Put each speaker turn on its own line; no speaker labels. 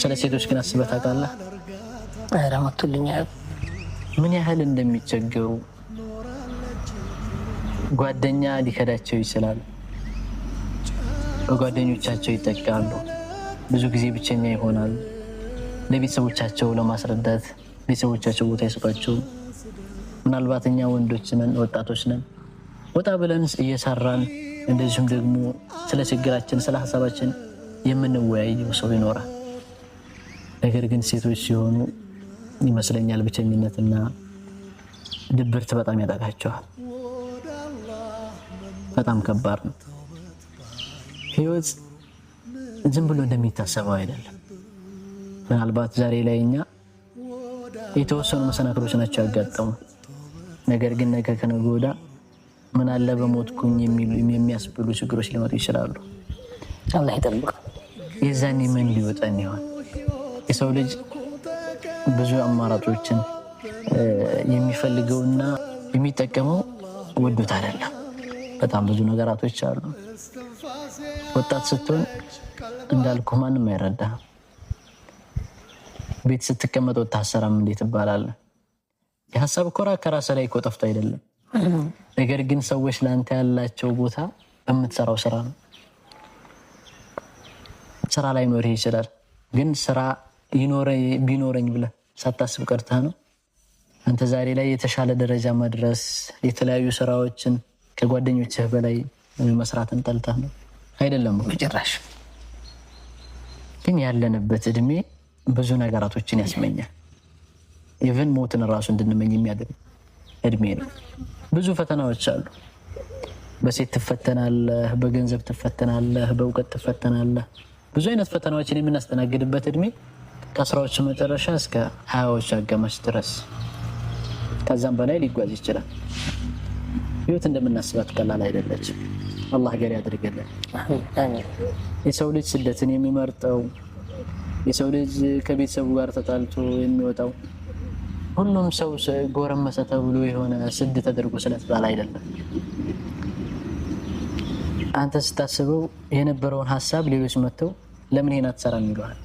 ስለ ሴቶች ግን አስበህ ታውቃለህ?
ረመቱልኛ
ምን ያህል እንደሚቸገሩ ጓደኛ ሊከዳቸው ይችላል፣ በጓደኞቻቸው ይጠቃሉ፣ ብዙ ጊዜ ብቸኛ ይሆናል። ለቤተሰቦቻቸው ለማስረዳት ቤተሰቦቻቸው ቦታ ይሰጧቸው። ምናልባት እኛ ወንዶች ነን፣ ወጣቶች ነን፣ ወጣ ብለን እየሰራን እንደዚሁም ደግሞ ስለ ችግራችን ስለ ሀሳባችን የምንወያየው ሰው ይኖራል። ነገር ግን ሴቶች ሲሆኑ ይመስለኛል ብቸኝነትና ድብርት በጣም ያጠቃቸዋል። በጣም ከባድ ነው። ህይወት ዝም ብሎ እንደሚታሰበው አይደለም። ምናልባት ዛሬ ላይ እኛ የተወሰኑ መሰናክሎች ናቸው ያጋጠሙ። ነገር ግን ነገ ከነገ ወዲያ ምን አለ በሞትኩኝ የሚያስብሉ ችግሮች ሊመጡ ይችላሉ።
አላህ ይጠብቅ።
የዛኔ ምን ሊወጣን ይሆን? የሰው ልጅ ብዙ አማራጮችን የሚፈልገውና የሚጠቀመው ወዶት አይደለም። በጣም ብዙ ነገራቶች አሉ። ወጣት ስትሆን እንዳልኩ ማንም አይረዳህም። ቤት ስትቀመጥ ወታሰራም እንዴት ይባላል? የሀሳብ ኮራ ከራስህ ላይ እኮ ጠፍቶ አይደለም። ነገር ግን ሰዎች ለአንተ ያላቸው ቦታ በምትሰራው ስራ ነው። ስራ ላይ ኖርህ ይችላል፣ ግን ስራ ቢኖረኝ ብለህ ሳታስብ ቀርተህ ነው አንተ ዛሬ ላይ የተሻለ ደረጃ መድረስ፣ የተለያዩ ስራዎችን ከጓደኞችህ በላይ መስራትን ጠልተህ ነው አይደለም።
ጭራሽ
ግን ያለንበት እድሜ ብዙ ነገራቶችን ያስመኛል። ኢቭን ሞትን ራሱ እንድንመኝ የሚያደርግ እድሜ ነው። ብዙ ፈተናዎች አሉ። በሴት ትፈተናለህ፣ በገንዘብ ትፈተናለህ፣ በእውቀት ትፈተናለህ። ብዙ አይነት ፈተናዎችን የምናስተናግድበት እድሜ ከአስራዎቹ መጨረሻ እስከ 20ዎቹ አጋማሽ ድረስ ከዛም በላይ ሊጓዝ ይችላል። ህይወት እንደምናስባት ቀላል አይደለችም። አላህ ገር ያድርገልን። የሰው ልጅ ስደትን የሚመርጠው፣ የሰው ልጅ ከቤተሰቡ ጋር ተጣልቶ የሚወጣው፣ ሁሉም ሰው ጎረመሰ ተብሎ የሆነ ስድ ተደርጎ ስለተጣለ አይደለም። አንተ ስታስበው የነበረውን ሀሳብ ሌሎች መጥተው ለምን ይሄን አትሰራም ይሉሃል።